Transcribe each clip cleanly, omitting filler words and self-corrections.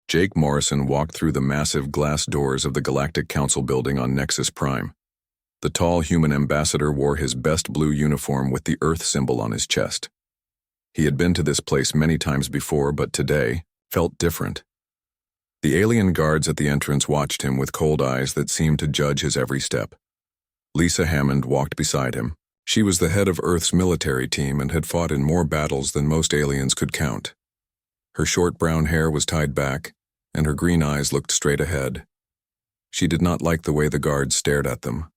Jake Morrison walked through the massive glass doors of the Galactic Council building on Nexus Prime. The tall human ambassador wore his best blue uniform with the Earth symbol on his chest. He had been to this place many times before, but today felt different. The alien guards at the entrance watched him with cold eyes that seemed to judge his every step. Lisa Hammond walked beside him. She was the head of Earth's military team and had fought in more battles than most aliens could count. Her short brown hair was tied back, and her green eyes looked straight ahead. She did not like the way the guards stared at them.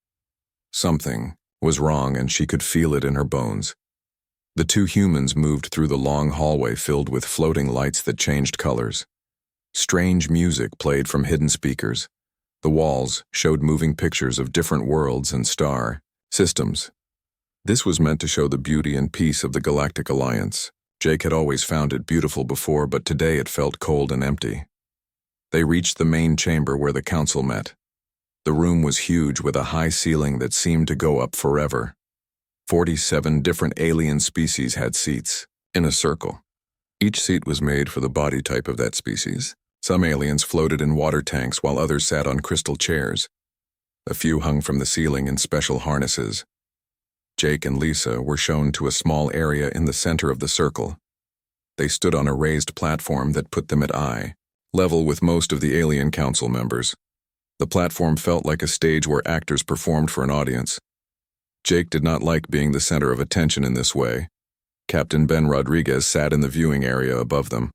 Something was wrong, and she could feel it in her bones. The two humans moved through the long hallway filled with floating lights that changed colors. Strange music played from hidden speakers. The walls showed moving pictures of different worlds and star systems. This was meant to show the beauty and peace of the Galactic Alliance. Jake had always found it beautiful before, but today it felt cold and empty. They reached the main chamber where the council met. The room was huge with a high ceiling that seemed to go up forever. 47 different alien species had seats, in a circle. Each seat was made for the body type of that species. Some aliens floated in water tanks while others sat on crystal chairs. A few hung from the ceiling in special harnesses. Jake and Lisa were shown to a small area in the center of the circle. They stood on a raised platform that put them at eye level with most of the alien council members. The platform felt like a stage where actors performed for an audience. Jake did not like being the center of attention in this way. Captain Ben Rodriguez sat in the viewing area above them.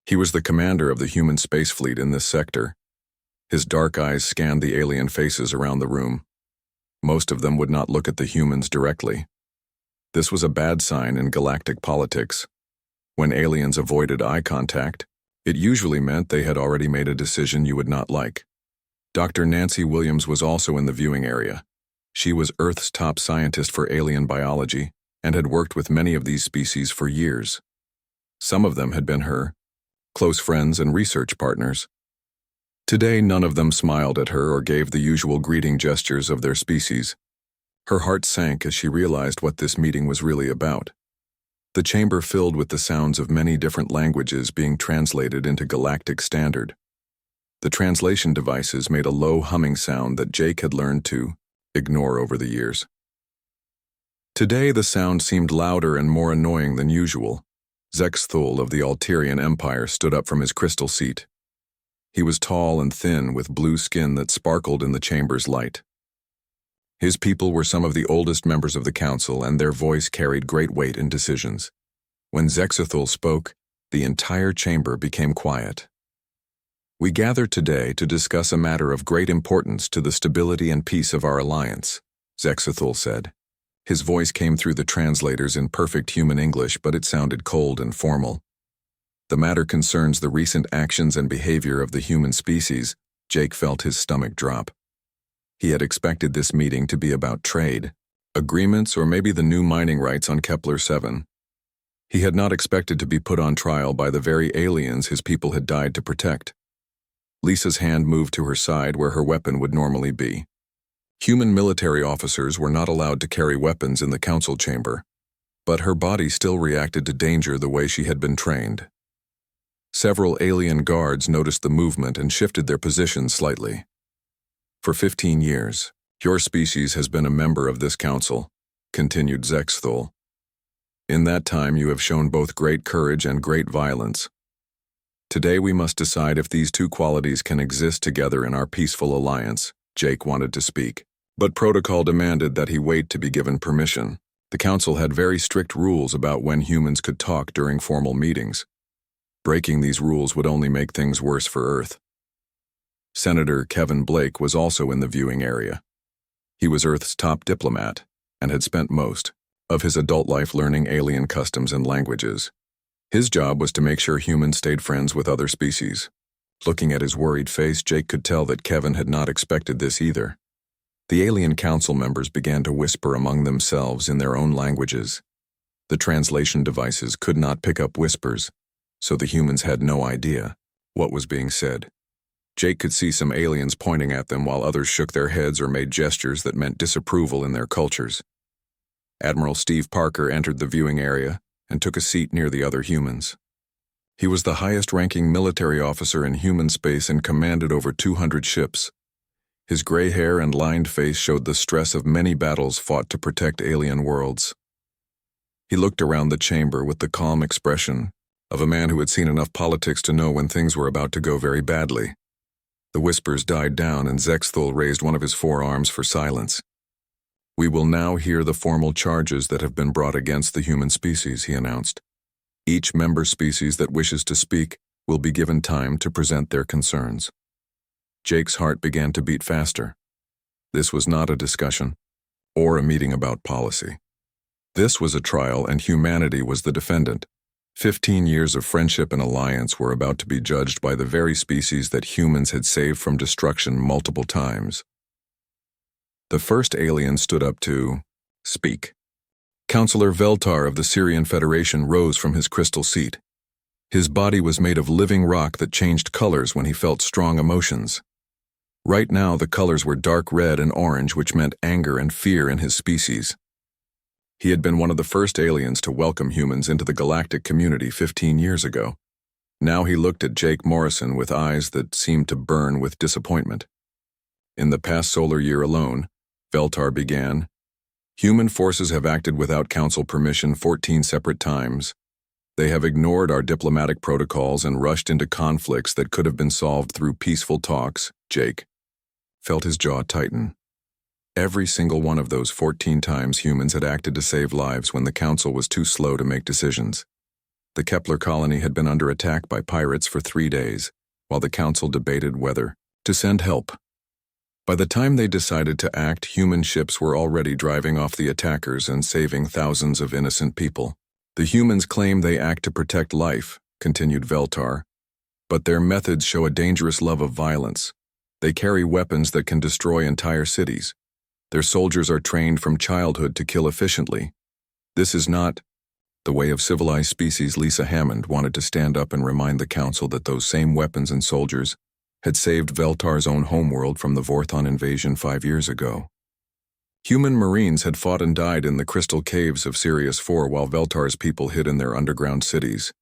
He was the commander of the human space fleet in this sector. His dark eyes scanned the alien faces around the room. Most of them would not look at the humans directly. This was a bad sign in galactic politics. When aliens avoided eye contact, it usually meant they had already made a decision you would not like. Dr. Nancy Williams was also in the viewing area. She was Earth's top scientist for alien biology and had worked with many of these species for years. Some of them had been her close friends and research partners. Today, none of them smiled at her or gave the usual greeting gestures of their species. Her heart sank as she realized what this meeting was really about. The chamber filled with the sounds of many different languages being translated into galactic standard. The translation devices made a low humming sound that Jake had learned to ignore over the years. Today, the sound seemed louder and more annoying than usual. Zexthul of the Alterian Empire stood up from his crystal seat. He was tall and thin with blue skin that sparkled in the chamber's light. His people were some of the oldest members of the council, and their voice carried great weight in decisions. When Zexthul spoke, the entire chamber became quiet. We gather today to discuss a matter of great importance to the stability and peace of our alliance, Zexthul said. His voice came through the translators in perfect human English, but it sounded cold and formal. The matter concerns the recent actions and behavior of the human species. Jake felt his stomach drop. He had expected this meeting to be about trade, agreements, or maybe the new mining rights on Kepler 7. He had not expected to be put on trial by the very aliens his people had died to protect. Lisa's hand moved to her side where her weapon would normally be. Human military officers were not allowed to carry weapons in the council chamber, but her body still reacted to danger the way she had been trained. Several alien guards noticed the movement and shifted their positions slightly. For 15 years, your species has been a member of this council, continued Zexthul. In that time you have shown both great courage and great violence. Today we must decide if these two qualities can exist together in our peaceful alliance. Jake wanted to speak, but protocol demanded that he wait to be given permission. The council had very strict rules about when humans could talk during formal meetings. Breaking these rules would only make things worse for Earth. Senator Kevin Blake was also in the viewing area. He was Earth's top diplomat and had spent most of his adult life learning alien customs and languages. His job was to make sure humans stayed friends with other species. Looking at his worried face, Jake could tell that Kevin had not expected this either. The alien council members began to whisper among themselves in their own languages. The translation devices could not pick up whispers, so the humans had no idea what was being said. Jake could see some aliens pointing at them while others shook their heads or made gestures that meant disapproval in their cultures. Admiral Steve Parker entered the viewing area and took a seat near the other humans. He was the highest-ranking military officer in human space and commanded over 200 ships. His gray hair and lined face showed the stress of many battles fought to protect alien worlds. He looked around the chamber with the calm expression of a man who had seen enough politics to know when things were about to go very badly. The whispers died down and Zexthul raised one of his forearms for silence. "We will now hear the formal charges that have been brought against the human species," he announced. "Each member species that wishes to speak will be given time to present their concerns." Jake's heart began to beat faster. This was not a discussion or a meeting about policy. This was a trial and humanity was the defendant. 15 years of friendship and alliance were about to be judged by the very species that humans had saved from destruction multiple times. The first alien stood up to speak. Counselor Veltar of the Syrian Federation rose from his crystal seat. His body was made of living rock that changed colors when he felt strong emotions. Right now, the colors were dark red and orange, which meant anger and fear in his species. He had been one of the first aliens to welcome humans into the galactic community 15 years ago. Now he looked at Jake Morrison with eyes that seemed to burn with disappointment. In the past solar year alone, Veltar began, "Human forces have acted without council permission 14 separate times. They have ignored our diplomatic protocols and rushed into conflicts that could have been solved through peaceful talks." Jake felt his jaw tighten. Every single one of those 14 times humans had acted to save lives when the council was too slow to make decisions. The Kepler colony had been under attack by pirates for 3 days, while the council debated whether to send help. By the time they decided to act, human ships were already driving off the attackers and saving thousands of innocent people. "The humans claim they act to protect life," continued Veltar, "but their methods show a dangerous love of violence. They carry weapons that can destroy entire cities. Their soldiers are trained from childhood to kill efficiently. This is not the way of civilized species." Lisa Hammond wanted to stand up and remind the council that those same weapons and soldiers had saved Veltar's own homeworld from the Vorthon invasion 5 years ago. Human Marines had fought and died in the crystal caves of Sirius IV while Veltar's people hid in their underground cities.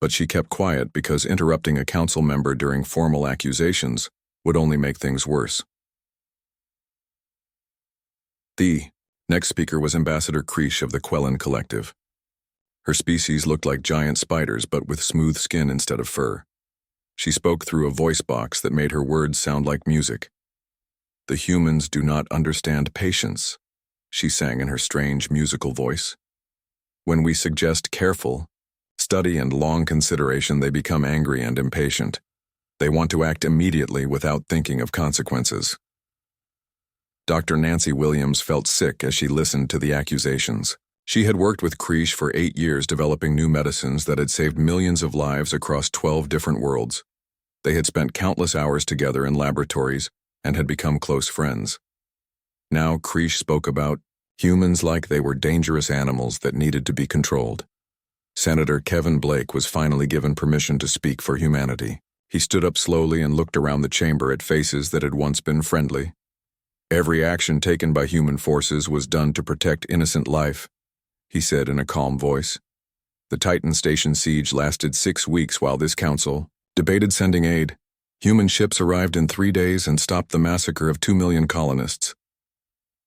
But she kept quiet because interrupting a council member during formal accusations would only make things worse. The next speaker was Ambassador Krish of the Quellen Collective. Her species looked like giant spiders but with smooth skin instead of fur. She spoke through a voice box that made her words sound like music. "The humans do not understand patience," she sang in her strange musical voice. "When we suggest careful study and long consideration, they become angry and impatient. They want to act immediately without thinking of consequences." Dr. Nancy Williams felt sick as she listened to the accusations. She had worked with Krish for 8 years developing new medicines that had saved millions of lives across 12 different worlds. They had spent countless hours together in laboratories and had become close friends. Now Krish spoke about humans like they were dangerous animals that needed to be controlled. Senator Kevin Blake was finally given permission to speak for humanity. He stood up slowly and looked around the chamber at faces that had once been friendly. "Every action taken by human forces was done to protect innocent life," he said in a calm voice. "The Titan Station siege lasted 6 weeks while this council debated sending aid. Human ships arrived in 3 days and stopped the massacre of 2 million colonists."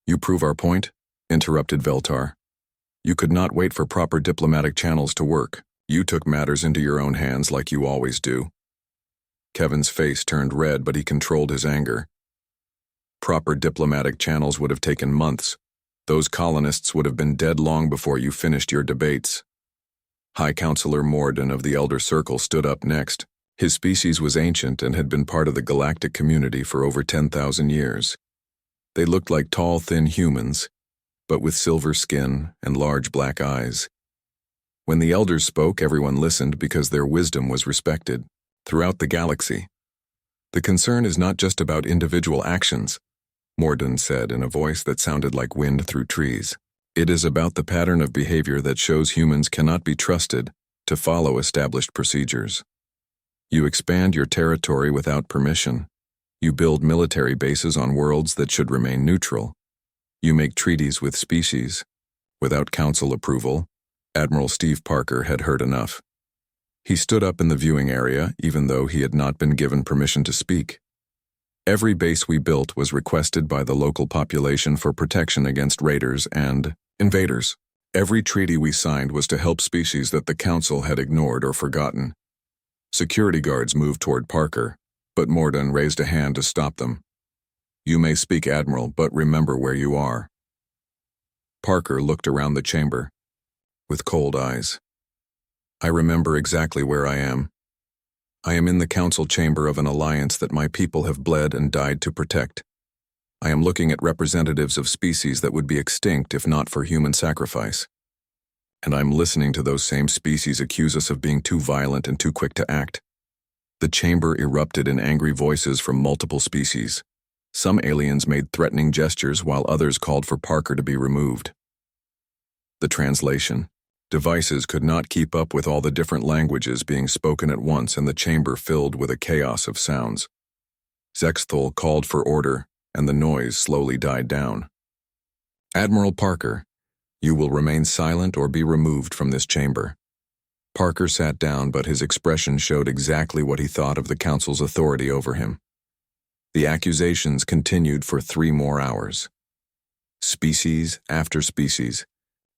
"You prove our point," interrupted Veltar. "You could not wait for proper diplomatic channels to work. You took matters into your own hands like you always do." Kevin's face turned red, but he controlled his anger. "Proper diplomatic channels would have taken months. Those colonists would have been dead long before you finished your debates." High Counselor Morden of the Elder Circle stood up next. His species was ancient and had been part of the galactic community for over 10,000 years. They looked like tall, thin humans, but with silver skin and large black eyes. When the elders spoke, everyone listened because their wisdom was respected throughout the galaxy. "The concern is not just about individual actions," Morden said in a voice that sounded like wind through trees. "It is about the pattern of behavior that shows humans cannot be trusted to follow established procedures. You expand your territory without permission. You build military bases on worlds that should remain neutral. You make treaties with species without council approval." Admiral Steve Parker had heard enough. He stood up in the viewing area, even though he had not been given permission to speak. Every base we built was requested by the local population for protection against raiders and invaders. Every treaty we signed was to help species that the Council had ignored or forgotten. Security guards moved toward Parker, but Morden raised a hand to stop them. "You may speak, Admiral, but remember where you are." Parker looked around the chamber with cold eyes. "I remember exactly where I am. I am in the council chamber of an alliance that my people have bled and died to protect. I am looking at representatives of species that would be extinct if not for human sacrifice. And I'm listening to those same species accuse us of being too violent and too quick to act." The chamber erupted in angry voices from multiple species. Some aliens made threatening gestures while others called for Parker to be removed. The translation. Devices could not keep up with all the different languages being spoken at once, and the chamber filled with a chaos of sounds. Zexthol called for order, and the noise slowly died down. "Admiral Parker, you will remain silent or be removed from this chamber." Parker sat down, but his expression showed exactly what he thought of the Council's authority over him. The accusations continued for 3 more hours. Species after species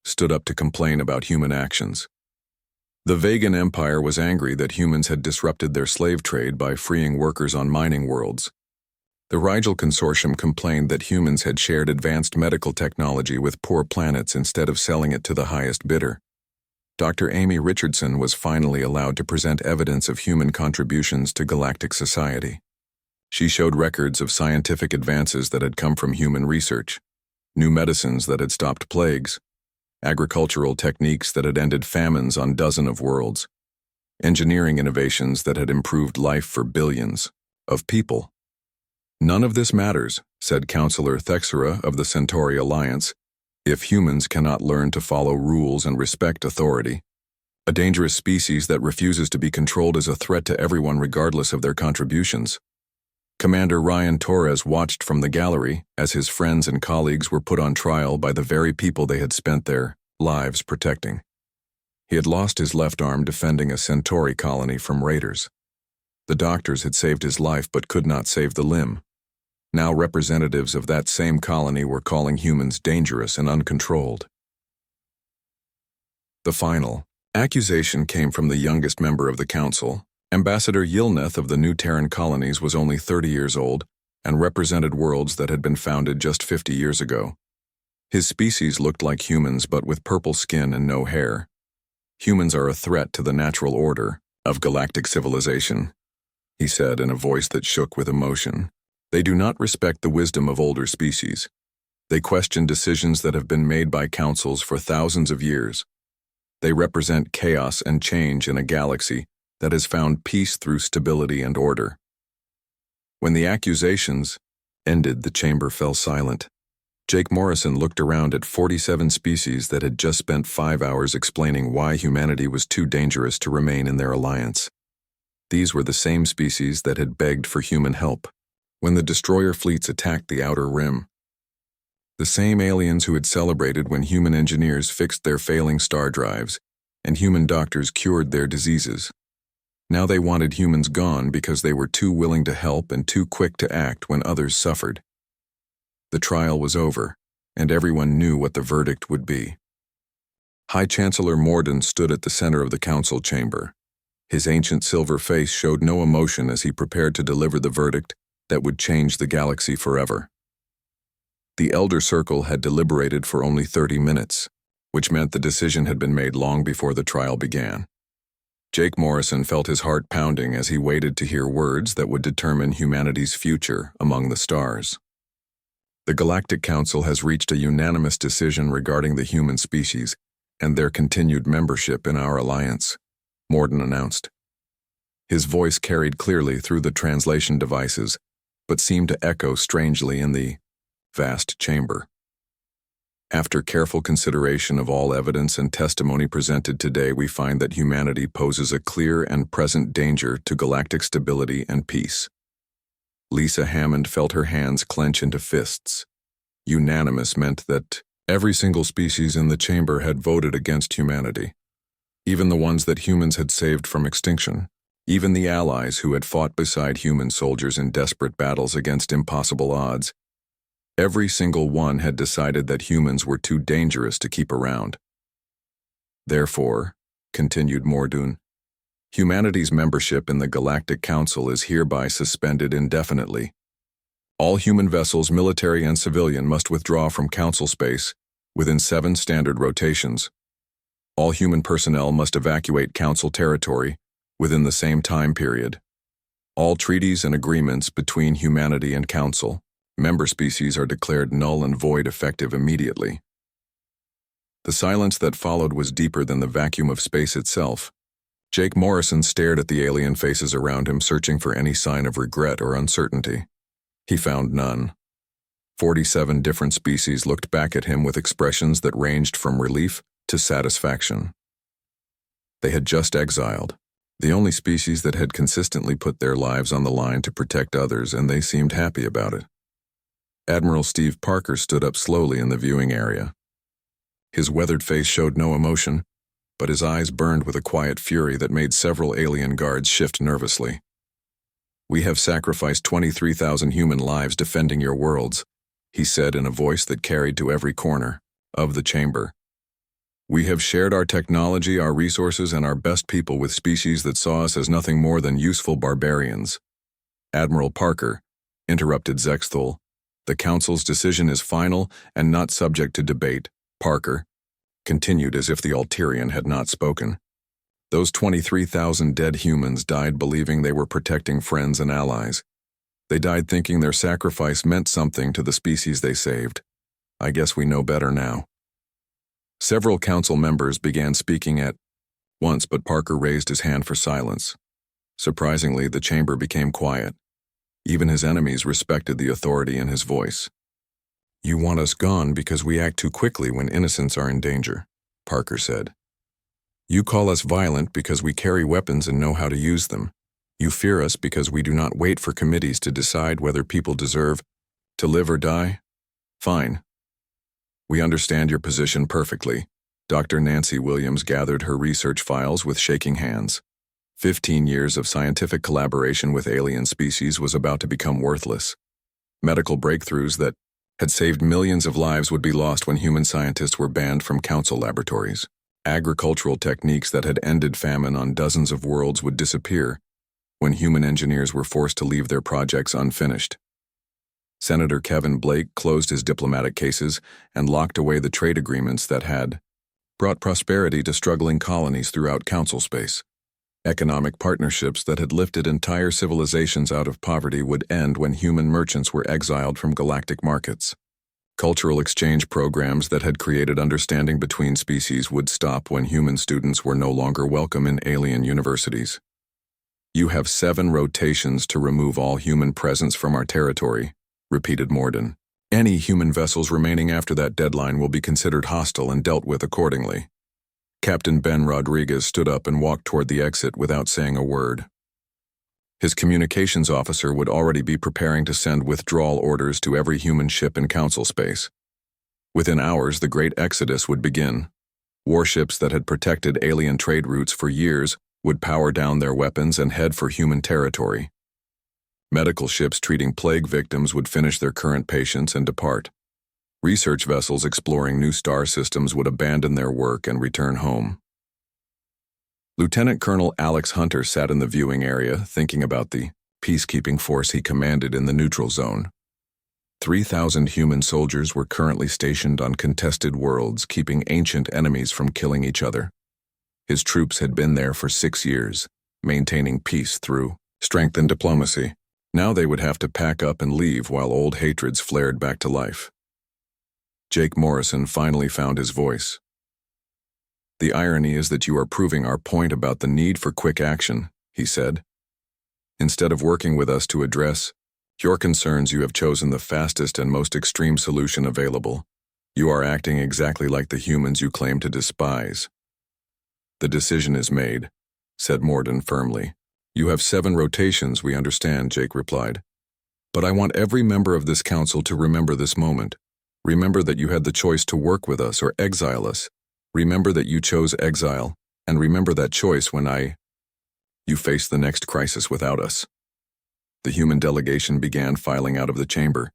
stood up to complain about human actions. The Vegan Empire was angry that humans had disrupted their slave trade by freeing workers on mining worlds. The Rigel Consortium complained that humans had shared advanced medical technology with poor planets instead of selling it to the highest bidder. Dr. Amy Richardson was finally allowed to present evidence of human contributions to galactic society. She showed records of scientific advances that had come from human research, new medicines that had stopped plagues, agricultural techniques that had ended famines on dozens of worlds, engineering innovations that had improved life for billions of people. "None of this matters," said Counselor Thexera of the Centauri Alliance, "if humans cannot learn to follow rules and respect authority. A dangerous species that refuses to be controlled is a threat to everyone regardless of their contributions." Commander Ryan Torres watched from the gallery as his friends and colleagues were put on trial by the very people they had spent their lives protecting. He had lost his left arm defending a Centauri colony from raiders. The doctors had saved his life but could not save the limb. Now representatives of that same colony were calling humans dangerous and uncontrolled. The final accusation came from the youngest member of the council. Ambassador Yilneth of the New Terran colonies was only 30 years old and represented worlds that had been founded just 50 years ago. His species looked like humans but with purple skin and no hair. "Humans are a threat to the natural order of galactic civilization," he said in a voice that shook with emotion. "They do not respect the wisdom of older species. They question decisions that have been made by councils for thousands of years. They represent chaos and change in a galaxy that has found peace through stability and order." When the accusations ended, the chamber fell silent. Jake Morrison looked around at 47 species that had just spent 5 hours explaining why humanity was too dangerous to remain in their alliance. These were the same species that had begged for human help when the destroyer fleets attacked the Outer Rim. The same aliens who had celebrated when human engineers fixed their failing star drives and human doctors cured their diseases. Now they wanted humans gone because they were too willing to help and too quick to act when others suffered. The trial was over, and everyone knew what the verdict would be. High Chancellor Morden stood at the center of the council chamber. His ancient silver face showed no emotion as he prepared to deliver the verdict that would change the galaxy forever. The Elder Circle had deliberated for only 30 minutes, which meant the decision had been made long before the trial began. Jake Morrison felt his heart pounding as he waited to hear words that would determine humanity's future among the stars. "The Galactic Council has reached a unanimous decision regarding the human species and their continued membership in our alliance," Morden announced. His voice carried clearly through the translation devices, but seemed to echo strangely in the vast chamber. "After careful consideration of all evidence and testimony presented today, we find that humanity poses a clear and present danger to galactic stability and peace." Lisa Hammond felt her hands clench into fists. Unanimous meant that every single species in the chamber had voted against humanity. even the ones that humans had saved from extinction, even the allies who had fought beside human soldiers in desperate battles against impossible odds. Every single one had decided that humans were too dangerous to keep around. Therefore, continued Mordoun, humanity's membership in the Galactic Council is hereby suspended indefinitely. All human vessels, military and civilian, must withdraw from Council space within 7 standard rotations. All human personnel must evacuate Council territory within the same time period. All treaties and agreements between humanity and Council member species are declared null and void effective immediately. The silence that followed was deeper than the vacuum of space itself. Jake Morrison stared at the alien faces around him, searching for any sign of regret or uncertainty. He found none. 47 different species looked back at him with expressions that ranged from relief to satisfaction. They had just exiled, the only species that had consistently put their lives on the line to protect others, and they seemed happy about it. Admiral Steve Parker stood up slowly in the viewing area. His weathered face showed no emotion, but his eyes burned with a quiet fury that made several alien guards shift nervously. "We have sacrificed 23,000 human lives defending your worlds," he said in a voice that carried to every corner of the chamber. "We have shared our technology, our resources, and our best people with species that saw us as nothing more than useful barbarians." "Admiral Parker," interrupted Zexthul, "the Council's decision is final and not subject to debate." Parker continued as if the Alterian had not spoken. "Those 23,000 dead humans died believing they were protecting friends and allies. They died thinking their sacrifice meant something to the species they saved. I guess we know better now." Several council members began speaking at once, but Parker raised his hand for silence. Surprisingly, the chamber became quiet. Even his enemies respected the authority in his voice. "You want us gone because we act too quickly when innocents are in danger," Parker said. "You call us violent because we carry weapons and know how to use them. You fear us because we do not wait for committees to decide whether people deserve to live or die. Fine. We understand your position perfectly." Dr. Nancy Williams gathered her research files with shaking hands. 15 years of scientific collaboration with alien species was about to become worthless. Medical breakthroughs that had saved millions of lives would be lost when human scientists were banned from Council laboratories. Agricultural techniques that had ended famine on dozens of worlds would disappear when human engineers were forced to leave their projects unfinished. Senator Kevin Blake closed his diplomatic cases and locked away the trade agreements that had brought prosperity to struggling colonies throughout Council space. Economic partnerships that had lifted entire civilizations out of poverty would end when human merchants were exiled from galactic markets. Cultural exchange programs that had created understanding between species would stop when human students were no longer welcome in alien universities. "You have 7 rotations to remove all human presence from our territory," repeated Mordoun. "Any human vessels remaining after that deadline will be considered hostile and dealt with accordingly." Captain Ben Rodriguez stood up and walked toward the exit without saying a word. His communications officer would already be preparing to send withdrawal orders to every human ship in Council space. Within hours, the Great Exodus would begin. Warships that had protected alien trade routes for years would power down their weapons and head for human territory. Medical ships treating plague victims would finish their current patients and depart. Research vessels exploring new star systems would abandon their work and return home. Lieutenant Colonel Alex Hunter sat in the viewing area, thinking about the peacekeeping force he commanded in the neutral zone. 3,000 human soldiers were currently stationed on contested worlds, keeping ancient enemies from killing each other. His troops had been there for 6 years, maintaining peace through strength and diplomacy. Now they would have to pack up and leave while old hatreds flared back to life. Jake Morrison finally found his voice. "The irony is that you are proving our point about the need for quick action," he said. "Instead of working with us to address your concerns, you have chosen the fastest and most extreme solution available. You are acting exactly like the humans you claim to despise." "The decision is made," said Mordoun firmly. "You have 7 rotations, we understand," Jake replied. "But I want every member of this council to remember this moment. Remember that you had the choice to work with us or exile us. Remember that you chose exile, And remember that choice when you face the next crisis without us." The human delegation began filing out of the chamber.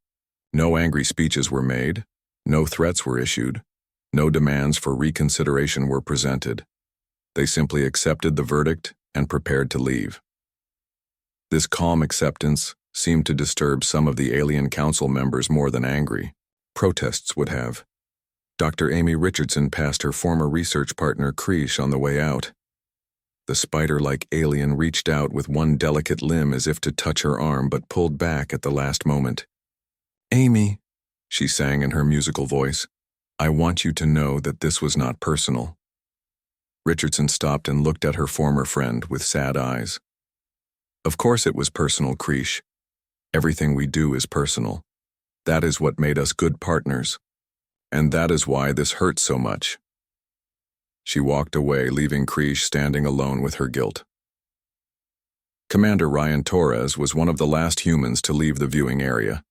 No angry speeches were made, no threats were issued, no demands for reconsideration were presented. They simply accepted the verdict and prepared to leave. This calm acceptance seemed to disturb some of the alien council members more than angry protests would have. Dr. Amy Richardson passed her former research partner Krish on the way out. The spider-like alien reached out with one delicate limb as if to touch her arm but pulled back at the last moment. "Amy," she sang in her musical voice, "I want you to know that this was not personal." Richardson stopped and looked at her former friend with sad eyes. "Of course it was personal, Krish. Everything we do is personal. That is what made us good partners. And that is why this hurts so much." She walked away, leaving Krish standing alone with her guilt. Commander Ryan Torres was one of the last humans to leave the viewing area.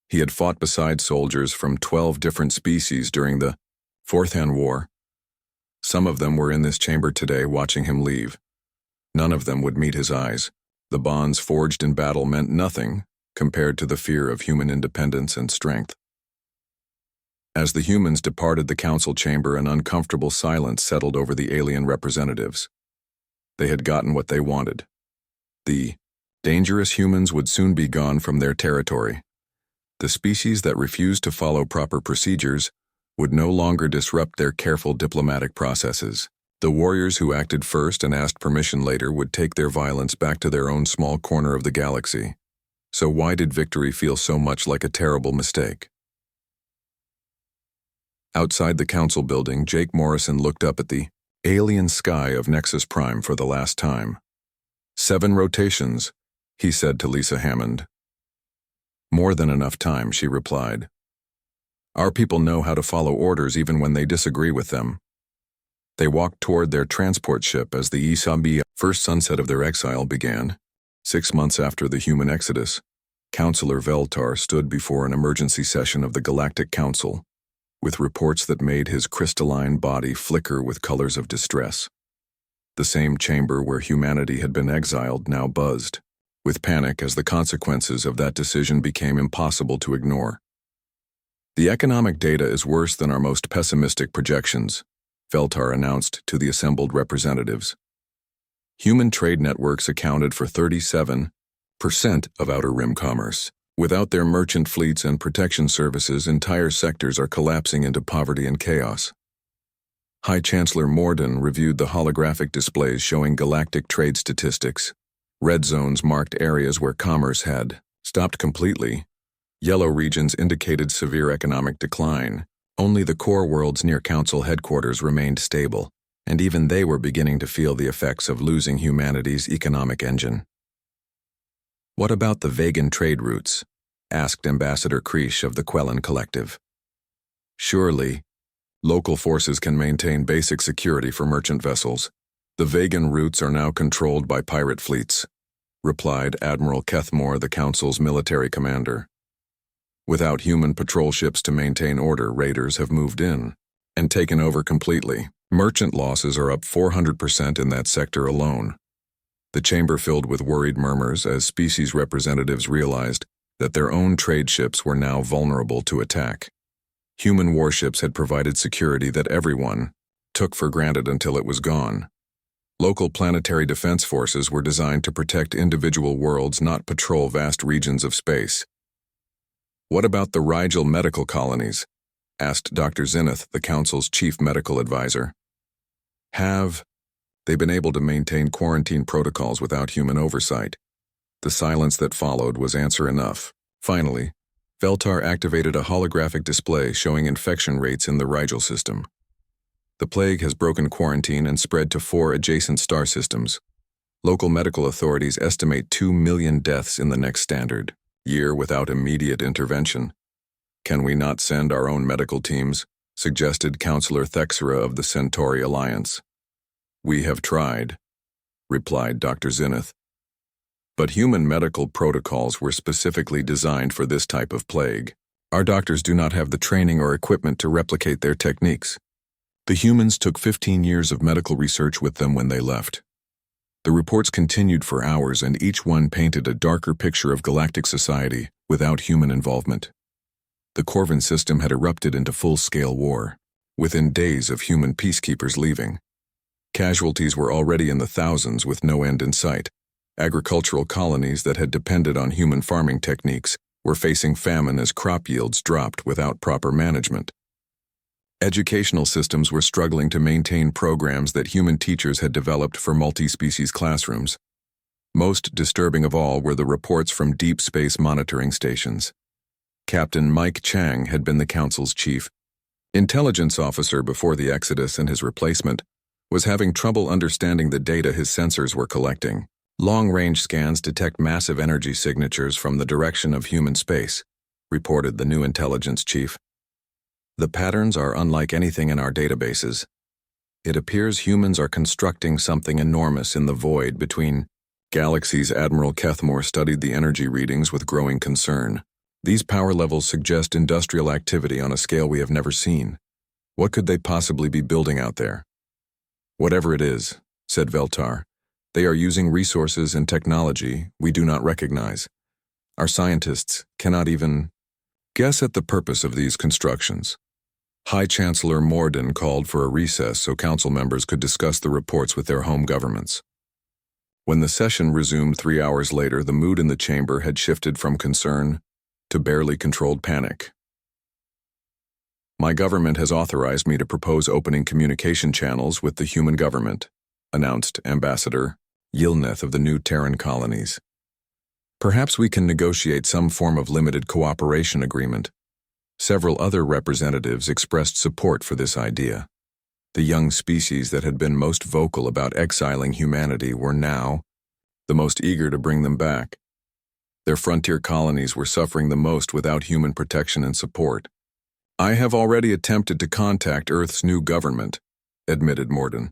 He had fought beside soldiers from 12 different species during the HFY War. Some of them were in this chamber today watching him leave. None of them would meet his eyes. The bonds forged in battle meant nothing compared to the fear of human independence and strength. As the humans departed the council chamber, an uncomfortable silence settled over the alien representatives. They had gotten what they wanted. The dangerous humans would soon be gone from their territory. The species that refused to follow proper procedures would no longer disrupt their careful diplomatic processes. The warriors who acted first and asked permission later would take their violence back to their own small corner of the galaxy. So why did victory feel so much like a terrible mistake? Outside the council building, Jake Morrison looked up at the alien sky of Nexus Prime for the last time. 7 rotations, he said to Lisa Hammond. "More than enough time," she replied. "Our people know how to follow orders even when they disagree with them." They walked toward their transport ship as the Isabi first sunset of their exile began. 6 months after the human exodus, Councillor Veltar stood before an emergency session of the Galactic Council, with reports that made his crystalline body flicker with colors of distress. The same chamber where humanity had been exiled now buzzed, with panic as the consequences of that decision became impossible to ignore. "The economic data is worse than our most pessimistic projections," Veltar announced to the assembled representatives. Human trade networks accounted for 37% of Outer Rim commerce. Without their merchant fleets and protection services, entire sectors are collapsing into poverty and chaos. High Chancellor Morden reviewed the holographic displays showing galactic trade statistics. Red zones marked areas where commerce had stopped completely. Yellow regions indicated severe economic decline. Only the core worlds near Council headquarters remained stable, and even they were beginning to feel the effects of losing humanity's economic engine. "What about the vegan trade routes?" asked Ambassador Krish of the Quellen Collective. "Surely, local forces can maintain basic security for merchant vessels. The vegan routes are now controlled by pirate fleets," replied Admiral Kethmore, the Council's military commander. "Without human patrol ships to maintain order, raiders have moved in and taken over completely. Merchant losses are up 400% in that sector alone." The chamber filled with worried murmurs as species representatives realized that their own trade ships were now vulnerable to attack. Human warships had provided security that everyone took for granted until it was gone. Local planetary defense forces were designed to protect individual worlds, not patrol vast regions of space. "What about the Rigel medical colonies?" asked Dr. Zenith, the Council's chief medical advisor. "Have they been able to maintain quarantine protocols without human oversight?" The silence that followed was answer enough. Finally, Veltar activated a holographic display showing infection rates in the Rigel system. "The plague has broken quarantine and spread to 4 adjacent star systems. Local medical authorities estimate 2 million deaths in the next standard year without immediate intervention. Can we not send our own medical teams?" suggested Councillor Thexera of the Centauri Alliance. "We have tried," replied Dr. Zenith. "But human medical protocols were specifically designed for this type of plague. Our doctors do not have the training or equipment to replicate their techniques. The humans took 15 years of medical research with them when they left. The reports continued for hours, and each one painted a darker picture of galactic society without human involvement. The Corvin system had erupted into full-scale war, within days of human peacekeepers leaving. Casualties were already in the thousands with no end in sight. Agricultural colonies that had depended on human farming techniques were facing famine as crop yields dropped without proper management. Educational systems were struggling to maintain programs that human teachers had developed for multi-species classrooms. Most disturbing of all were the reports from deep space monitoring stations. Captain Mike Chang had been the Council's chief intelligence officer before the Exodus, and his replacement was having trouble understanding the data his sensors were collecting. Long-range scans detect massive energy signatures from the direction of human space, reported the new intelligence chief. The patterns are unlike anything in our databases. It appears humans are constructing something enormous in the void between galaxies. Admiral Kethmore studied the energy readings with growing concern. These power levels suggest industrial activity on a scale we have never seen. What could they possibly be building out there? Whatever it is, said Veltar, they are using resources and technology we do not recognize. Our scientists cannot even guess at the purpose of these constructions. High Chancellor Morden called for a recess so council members could discuss the reports with their home governments. When the session resumed 3 hours later, the mood in the chamber had shifted from concern to barely controlled panic. My government has authorized me to propose opening communication channels with the human government, announced Ambassador Yilneth of the new Terran colonies. Perhaps we can negotiate some form of limited cooperation agreement. Several other representatives expressed support for this idea. The young species that had been most vocal about exiling humanity were now the most eager to bring them back. Their frontier colonies were suffering the most without human protection and support. I have already attempted to contact Earth's new government, admitted Morden.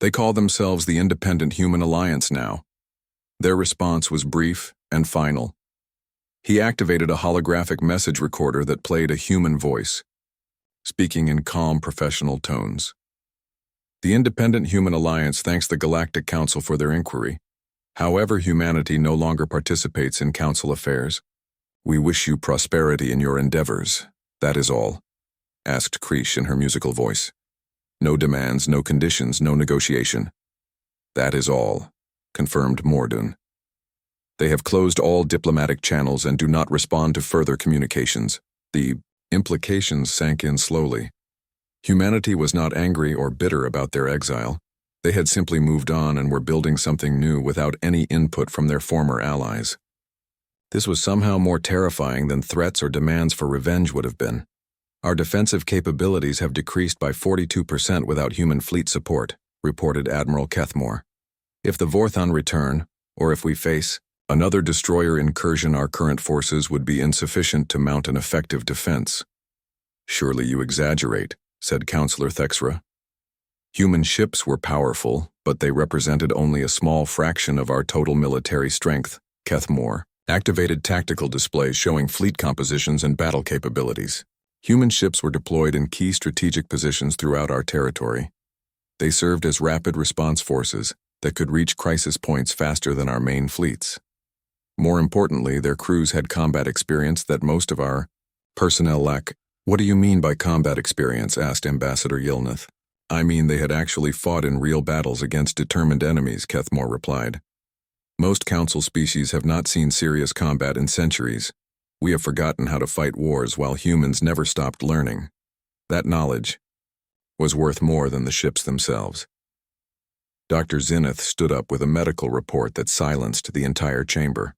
They call themselves the Independent Human Alliance now. Their response was brief and final. He activated a holographic message recorder that played a human voice, speaking in calm professional tones. The Independent Human Alliance thanks the Galactic Council for their inquiry. However, humanity no longer participates in council affairs. We wish you prosperity in your endeavors, that is all, asked Krish in her musical voice. No demands, no conditions, no negotiation. That is all, confirmed Morden. They have closed all diplomatic channels and do not respond to further communications. The implications sank in slowly. Humanity was not angry or bitter about their exile. They had simply moved on and were building something new without any input from their former allies. This was somehow more terrifying than threats or demands for revenge would have been. Our defensive capabilities have decreased by 42% without human fleet support, reported Admiral Kethmore. If the Vorthon return, or if we face another destroyer incursion, our current forces would be insufficient to mount an effective defense. Surely you exaggerate, said Councillor Thexra. Human ships were powerful, but they represented only a small fraction of our total military strength. Kethmore activated tactical displays showing fleet compositions and battle capabilities. Human ships were deployed in key strategic positions throughout our territory. They served as rapid response forces that could reach crisis points faster than our main fleets. More importantly, their crews had combat experience that most of our personnel lack. What do you mean by combat experience? Asked Ambassador Yilneth. I mean they had actually fought in real battles against determined enemies, Kethmore replied. Most council species have not seen serious combat in centuries. We have forgotten how to fight wars while humans never stopped learning. That knowledge was worth more than the ships themselves. Dr. Zenith stood up with a medical report that silenced the entire chamber.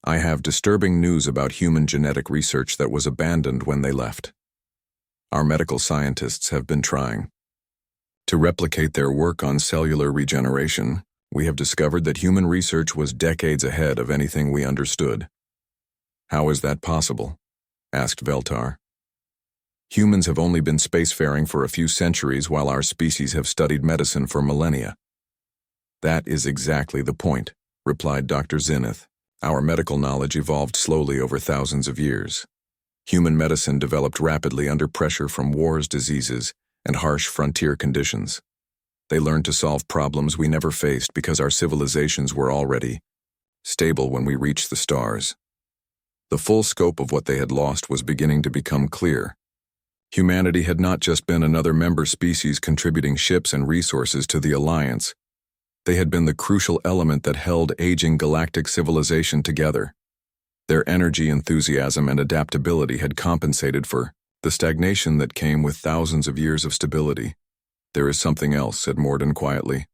I have disturbing news about human genetic research that was abandoned when they left. Our medical scientists have been trying to replicate their work on cellular regeneration. We have discovered that human research was decades ahead of anything we understood. How is that possible? Asked Veltar. Humans have only been spacefaring for a few centuries while our species have studied medicine for millennia. That is exactly the point, replied Dr. Zenith. Our medical knowledge evolved slowly over thousands of years. Human medicine developed rapidly under pressure from wars, diseases, and harsh frontier conditions. They learned to solve problems we never faced because our civilizations were already stable when we reached the stars. The full scope of what they had lost was beginning to become clear. Humanity had not just been another member species contributing ships and resources to the Alliance. They had been the crucial element that held aging galactic civilization together. Their energy, enthusiasm, and adaptability had compensated for the stagnation that came with thousands of years of stability. "There is something else," said Morden quietly.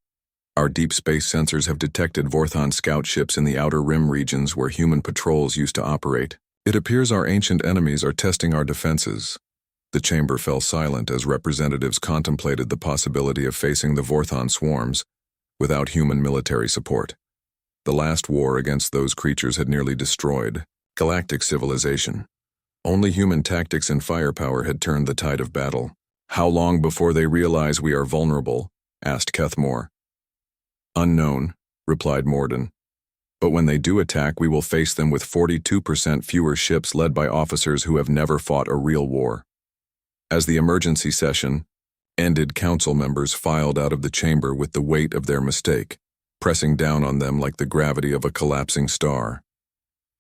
"Our deep space sensors have detected Vorthon scout ships in the outer rim regions where human patrols used to operate. It appears our ancient enemies are testing our defenses." The chamber fell silent as representatives contemplated the possibility of facing the Vorthon swarms without human military support. The last war against those creatures had nearly destroyed galactic civilization. Only human tactics and firepower had turned the tide of battle. "How long before they realize we are vulnerable?" asked Kethmore. "Unknown," replied Morden. "But when they do attack, we will face them with 42% fewer ships led by officers who have never fought a real war." As the emergency session ended, council members filed out of the chamber with the weight of their mistake pressing down on them like the gravity of a collapsing star.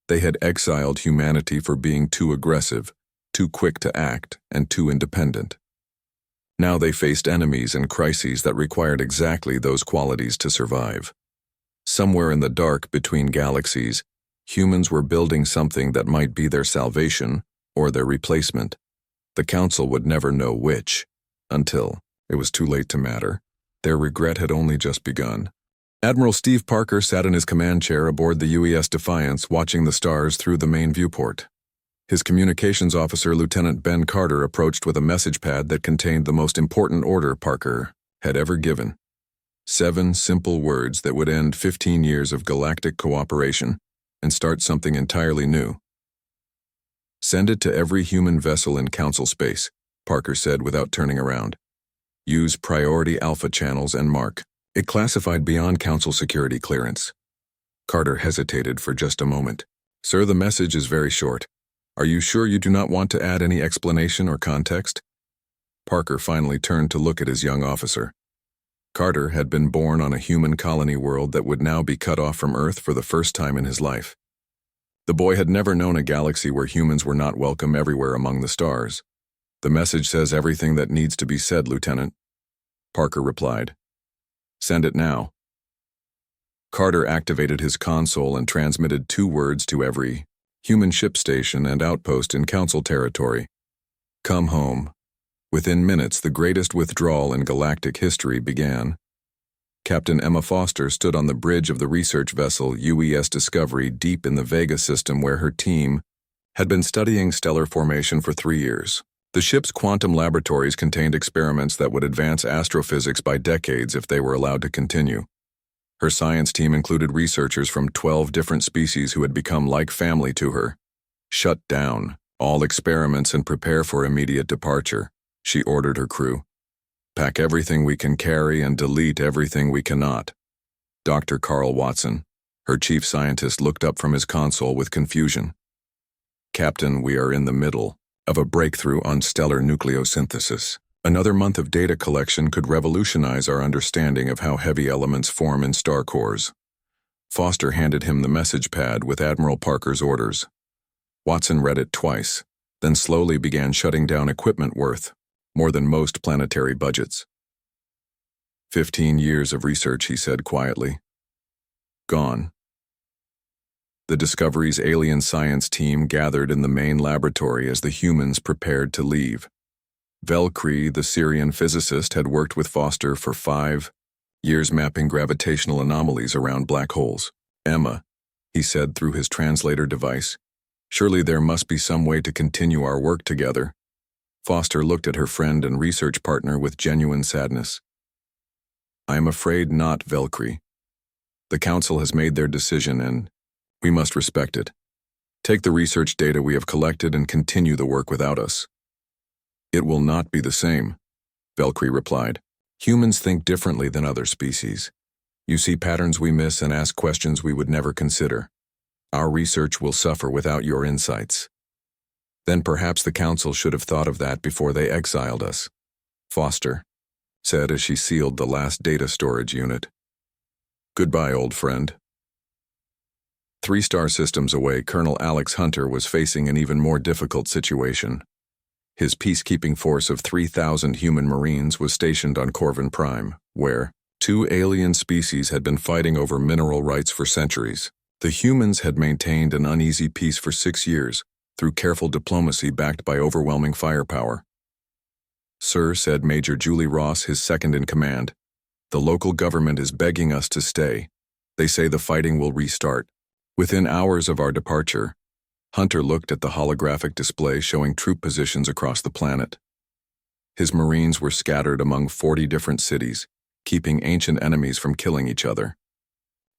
They had exiled humanity for being too aggressive, too quick to act, and too independent. Now they faced enemies and crises that required exactly those qualities to survive. Somewhere in the dark between galaxies, humans were building something that might be their salvation or their replacement. The council would never know which, until it was too late to matter. Their regret had only just begun. Admiral Steve Parker sat in his command chair aboard the UES Defiance, watching the stars through the main viewport. His communications officer, Lieutenant Ben Carter, approached with a message pad that contained the most important order Parker had ever given. 7 simple words that would end 15 years of galactic cooperation and start something entirely new. "Send it to every human vessel in Council space," Parker said without turning around. "Use priority alpha channels and mark it classified beyond Council security clearance." Carter hesitated for just a moment. "Sir, the message is very short. Are you sure you do not want to add any explanation or context?" Parker finally turned to look at his young officer. Carter had been born on a human colony world that would now be cut off from Earth for the first time in his life. The boy had never known a galaxy where humans were not welcome everywhere among the stars. "The message says everything that needs to be said, Lieutenant," Parker replied. "Send it now." Carter activated his console and transmitted 2 words to every human ship station and outpost in Council territory. "Come home." Within minutes, the greatest withdrawal in galactic history began. Captain Emma Foster stood on the bridge of the research vessel UES Discovery deep in the Vega system where her team had been studying stellar formation for 3 years. The ship's quantum laboratories contained experiments that would advance astrophysics by decades if they were allowed to continue. Her science team included researchers from 12 different species who had become like family to her. "Shut down all experiments and prepare for immediate departure," she ordered her crew. "Pack everything we can carry and delete everything we cannot." Dr. Carl Watson, her chief scientist, looked up from his console with confusion. "Captain, we are in the middle of a breakthrough on stellar nucleosynthesis. Another month of data collection could revolutionize our understanding of how heavy elements form in star cores." Foster handed him the message pad with Admiral Parker's orders. Watson read it twice, then slowly began shutting down equipment worth more than most planetary budgets. 15 years of research, he said quietly. Gone. The Discovery's alien science team gathered in the main laboratory as the humans prepared to leave. Velcri, the Syrian physicist, had worked with Foster for 5 years mapping gravitational anomalies around black holes. "Emma," he said through his translator device, "surely there must be some way to continue our work together." Foster looked at her friend and research partner with genuine sadness. "I am afraid not, Velcri. The Council has made their decision and we must respect it. Take the research data we have collected and continue the work without us." "It will not be the same," Velcri replied. "Humans think differently than other species. You see patterns we miss and ask questions we would never consider. Our research will suffer without your insights." "Then perhaps the Council should have thought of that before they exiled us." Foster said as she sealed the last data storage unit. Goodbye, old friend. 3-star systems away, Colonel Alex Hunter was facing an even more difficult situation. His peacekeeping force of 3,000 human Marines was stationed on Corvin Prime, where 2 alien species had been fighting over mineral rights for centuries. The humans had maintained an uneasy peace for 6 years, through careful diplomacy backed by overwhelming firepower. Sir, said Major Julie Ross, his second-in-command, the local government is begging us to stay. They say the fighting will restart. Within hours of our departure, Hunter looked at the holographic display showing troop positions across the planet. His Marines were scattered among 40 different cities, keeping ancient enemies from killing each other.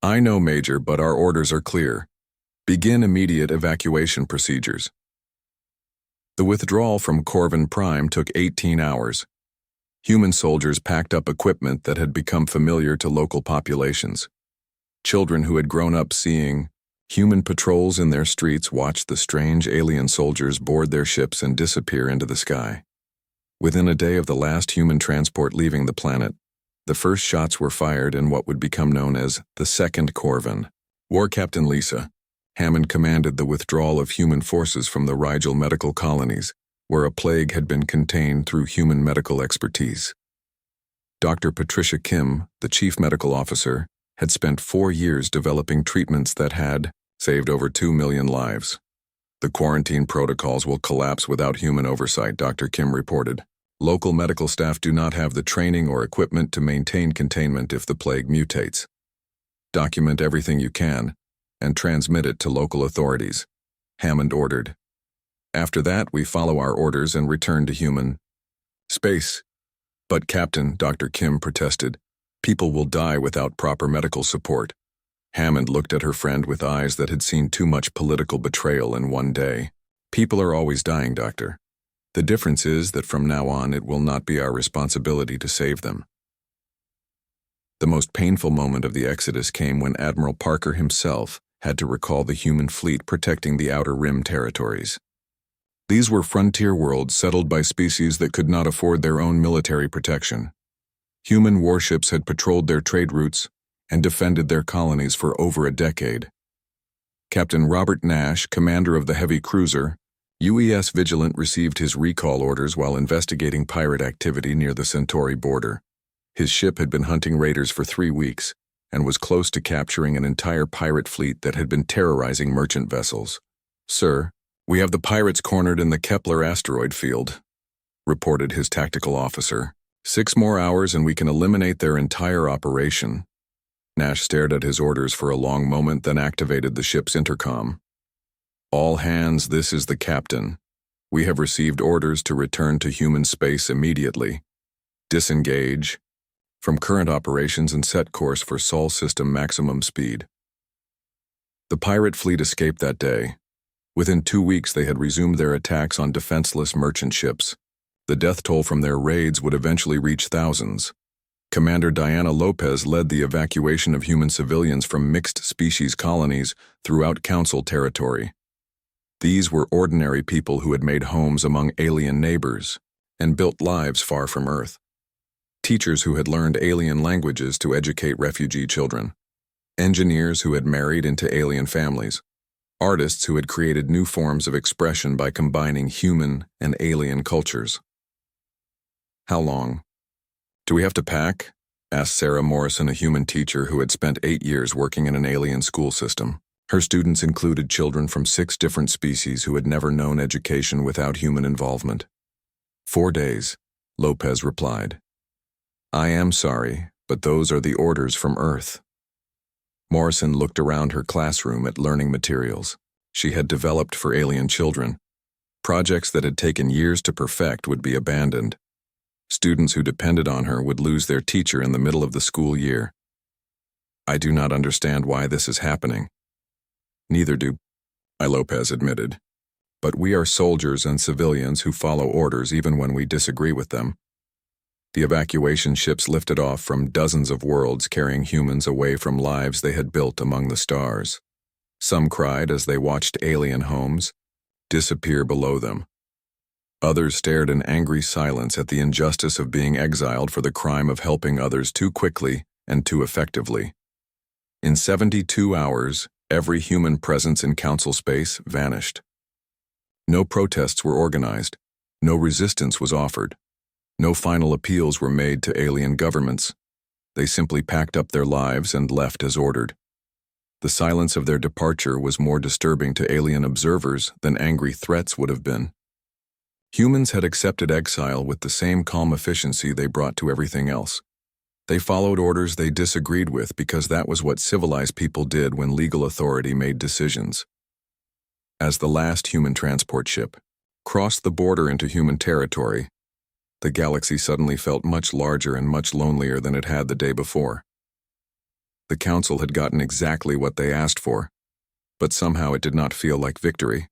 I know, Major, but our orders are clear. Begin immediate evacuation procedures. The withdrawal from Corvin Prime took 18 hours. Human soldiers packed up equipment that had become familiar to local populations. Children who had grown up seeing human patrols in their streets watched the strange alien soldiers board their ships and disappear into the sky. Within a day of the last human transport leaving the planet, the first shots were fired in what would become known as the Second Corvin. War Captain Lisa Hammond commanded the withdrawal of human forces from the Rigel medical colonies, where a plague had been contained through human medical expertise. Dr. Patricia Kim, the chief medical officer, had spent 4 years developing treatments that had saved over 2 million lives. The quarantine protocols will collapse without human oversight, Dr. Kim reported. Local medical staff do not have the training or equipment to maintain containment if the plague mutates. Document everything you can and transmit it to local authorities, Hammond ordered. After that, we follow our orders and return to human space. But Captain, Dr. Kim protested, people will die without proper medical support. Hammond looked at her friend with eyes that had seen too much political betrayal in one day. People are always dying, Doctor. The difference is that from now on it will not be our responsibility to save them. The most painful moment of the exodus came when Admiral Parker himself had to recall the human fleet protecting the Outer Rim territories. These were frontier worlds settled by species that could not afford their own military protection. Human warships had patrolled their trade routes and defended their colonies for over a decade. Captain Robert Nash, commander of the heavy cruiser UES Vigilant, received his recall orders while investigating pirate activity near the Centauri border. His ship had been hunting raiders for 3 weeks and was close to capturing an entire pirate fleet that had been terrorizing merchant vessels. Sir, we have the pirates cornered in the Kepler asteroid field, reported his tactical officer. 6 more hours and we can eliminate their entire operation. Nash stared at his orders for a long moment, then activated the ship's intercom. All hands, this is the captain. We have received orders to return to human space immediately. Disengage from current operations and set course for Sol system maximum speed. The pirate fleet escaped that day. Within 2 weeks they had resumed their attacks on defenseless merchant ships. The death toll from their raids would eventually reach thousands. Commander Diana Lopez led the evacuation of human civilians from mixed-species colonies throughout Council territory. These were ordinary people who had made homes among alien neighbors and built lives far from Earth. Teachers who had learned alien languages to educate refugee children. Engineers who had married into alien families. Artists who had created new forms of expression by combining human and alien cultures. How long? Do we have to pack? Asked Sarah Morrison, a human teacher who had spent 8 years working in an alien school system. Her students included children from 6 different species who had never known education without human involvement. 4 days, Lopez replied. I am sorry, but those are the orders from Earth. Morrison looked around her classroom at learning materials she had developed for alien children. Projects that had taken years to perfect would be abandoned. Students who depended on her would lose their teacher in the middle of the school year. I do not understand why this is happening. Neither do I, Lopez admitted. But we are soldiers and civilians who follow orders even when we disagree with them. The evacuation ships lifted off from dozens of worlds carrying humans away from lives they had built among the stars. Some cried as they watched alien homes disappear below them. Others stared in angry silence at the injustice of being exiled for the crime of helping others too quickly and too effectively. In 72 hours, every human presence in council space vanished. No protests were organized, no resistance was offered, no final appeals were made to alien governments. They simply packed up their lives and left as ordered. The silence of their departure was more disturbing to alien observers than angry threats would have been. Humans had accepted exile with the same calm efficiency they brought to everything else. They followed orders they disagreed with because that was what civilized people did when legal authority made decisions. As the last human transport ship crossed the border into human territory, the galaxy suddenly felt much larger and much lonelier than it had the day before. The council had gotten exactly what they asked for, but somehow it did not feel like victory.